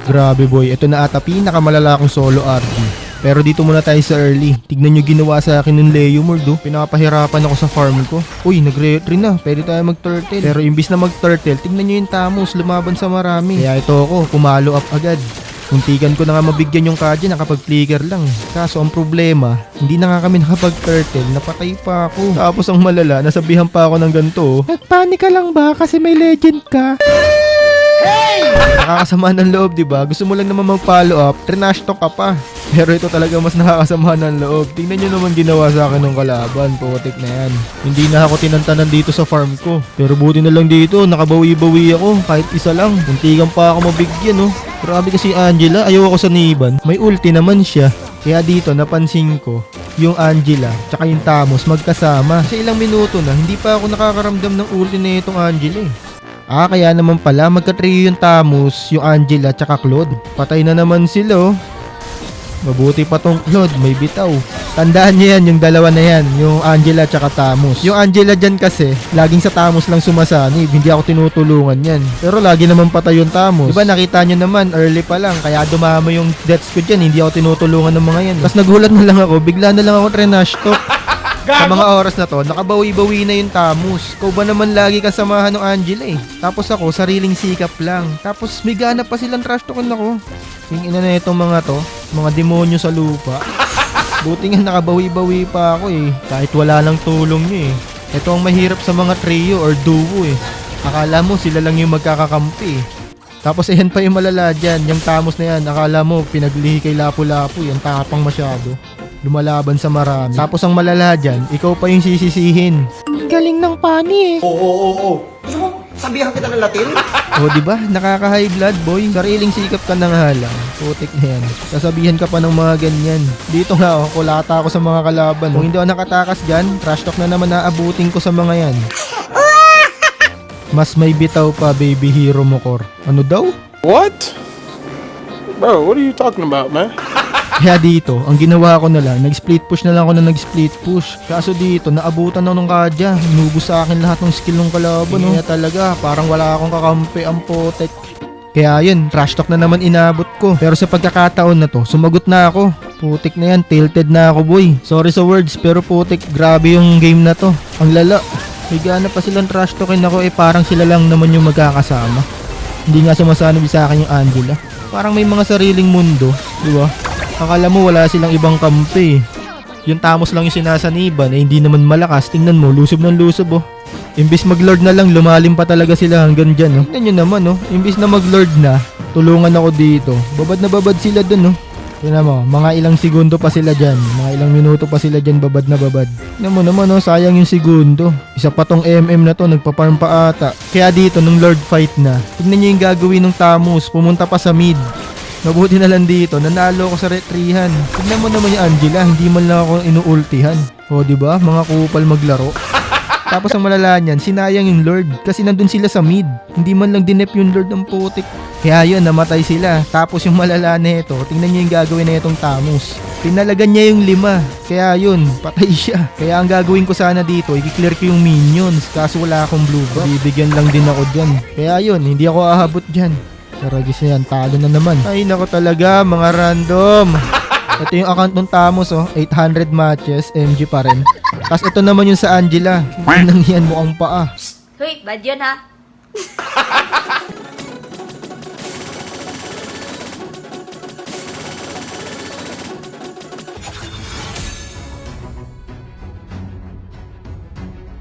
Grabe boy, ito na ata pinakamalala kong solo RD. Pero dito muna tayo sa early. Tignan nyo ginawa sa akin ng Leomord oh. Pinapahirapan ako sa farm ko. Uy, nagre-retry na. Pwede tayo mag-turtle. Pero imbis na mag-turtle, tignan nyo yung Tamos. Lumaban sa marami. Kaya ito ako, pumalo up agad. Muntikan ko na nga mabigyan yung Kaji, nakapag-flicker lang. Kaso ang problema, hindi na nga kami nakapag-turtle, napatay pa ako. Tapos ang malala, nasabihan pa ako ng ganito. Nagpanik ka lang ba kasi may legend ka? Nakakasama ng loob, diba? Gusto mo lang naman mag-follow up, trinash talk ka pa. Pero ito talaga mas nakakasama ng loob. Tingnan nyo naman ginawa sa akin ng kalaban, putik na yan. Hindi na ako tinantanan dito sa farm ko. Pero buti na lang dito, nakabawi-bawi ako, kahit isa lang. Muntikan pa ako mabigyan, oh. Grabe kasi Angela, ayaw ako sa Niban. May ulti naman siya. Kaya dito napansin ko, yung Angela tsaka yung Tamos magkasama. Sa ilang minuto na, hindi pa ako nakakaramdam ng ulti na itong Angela eh. Kaya naman pala magka-trio yung Tamos, yung Angela tsaka Claude. Patay na naman sila oh. Mabuti pa tong Claude, may bitaw. Tandaan niyo yan, yung dalawa na yan, yung Angela tsaka Tamos. Yung Angela dyan kasi, laging sa Tamos lang sumasanib, hindi ako tinutulungan yan. Pero lagi naman patay yung Tamos. Diba nakita nyo naman, early pa lang, kaya dumama yung deaths ko dyan, hindi ako tinutulungan ng mga yan. Tapos nagulat na lang ako, bigla na lang ako trenash talk. Sa mga oras na to, nakabawi-bawi na yung Tamos. Ikaw ba naman lagi kasamahan ng Angela eh. Tapos ako, sariling sikap lang. Tapos may gana pa silang trash talkin ako. Yung ina na itong mga to, mga demonyo sa lupa. Buti nga nakabawi-bawi pa ako eh. Kahit wala lang tulong nyo eh. Ito ang mahirap sa mga trio or duo eh. Akala mo sila lang yung magkakakampi eh. Tapos ayan pa yung malala dyan, yung Tamos na yan. Akala mo pinaglihi kay Lapu-Lapu, yung tapang masyado. Lumalaban sa marami. Tapos ang malala dyan, ikaw pa yung sisisihin. Galing ng pani eh. Oo. Gusto mo, sabihan kita ng Latin? O diba, nakaka-high blood boy. Sariling sikap ka na nga lang. Putik na yan. Sasabihan ka pa ng mga ganyan. Dito nga oh, kulata ako sa mga kalaban. Kung hindi ako nakatakas dyan, trash talk na naman naabutin ko sa mga yan. Mas may bitaw pa baby hero mo Kor. Ano daw? What? Bro, what are you talking about, man? Kaya dito, ang ginawa ko na lang, nag-split push na lang ako na nag-split push. Kaso dito, naabutan na nung Kadya. Inubos sa akin lahat ng skill ng kalaban. Kaya talaga, parang wala akong kakampi ang potek. Kaya yun, trash talk na naman inabot ko. Pero sa pagkakataon na to, sumagot na ako. Putik na yan, tilted na ako boy. Sorry sa words, pero putik, grabe yung game na to. Ang lala. May gana pa silang trash talkin ako parang sila lang naman yung magkakasama. Hindi nga sumasanib sa akin yung Angela. Parang may mga sariling mundo, di ba? Akala mo wala silang ibang kampi. Yung Tamos lang yung sinasaniban hindi naman malakas. Tingnan mo, lusob ng lusob oh. Imbis mag-lord na lang, lumalim pa talaga sila hanggang dyan oh. Tingnan nyo naman oh, imbis na mag-lord na, tulungan ako dito. Babad na babad sila dun oh. Tingnan mo, mga ilang segundo pa sila dyan. Mga ilang minuto pa sila dyan, babad na babad. Tingnan mo naman oh, sayang yung segundo. Isa pa tong MM na to, nagpa-farm pa ata. Kaya dito, nung lord fight na, tingnan nyo yung gagawin ng Tamos, pumunta pa sa mid. Mabuti na lang dito, nanalo ako sa retrihan. Tignan mo naman yung Angela, hindi man lang ako inuultihan. O diba, mga kupal maglaro. Tapos ang malala niyan, sinayang yung Lord kasi nandun sila sa mid. Hindi man lang dinep yung Lord ng putik. Kaya yun, namatay sila. Tapos yung malala na ito, tingnan niyo yung gagawin na itong Tamos. Pinalagan niya yung 5. Kaya yun, patay siya. Kaya ang gagawin ko sana dito, i-clear ko yung minions. Kaso wala akong blue buff. Bibigyan lang din ako dyan. Kaya yun, hindi ako ahabot dyan. Karagis na yan, talo na naman. Ay nako talaga, mga random. Ito yung account ng Tamos oh, 800 matches, MG pa rin. Tapos ito naman yung sa Angela. Nang yan mukhang paa. Hoy, bad yun ha?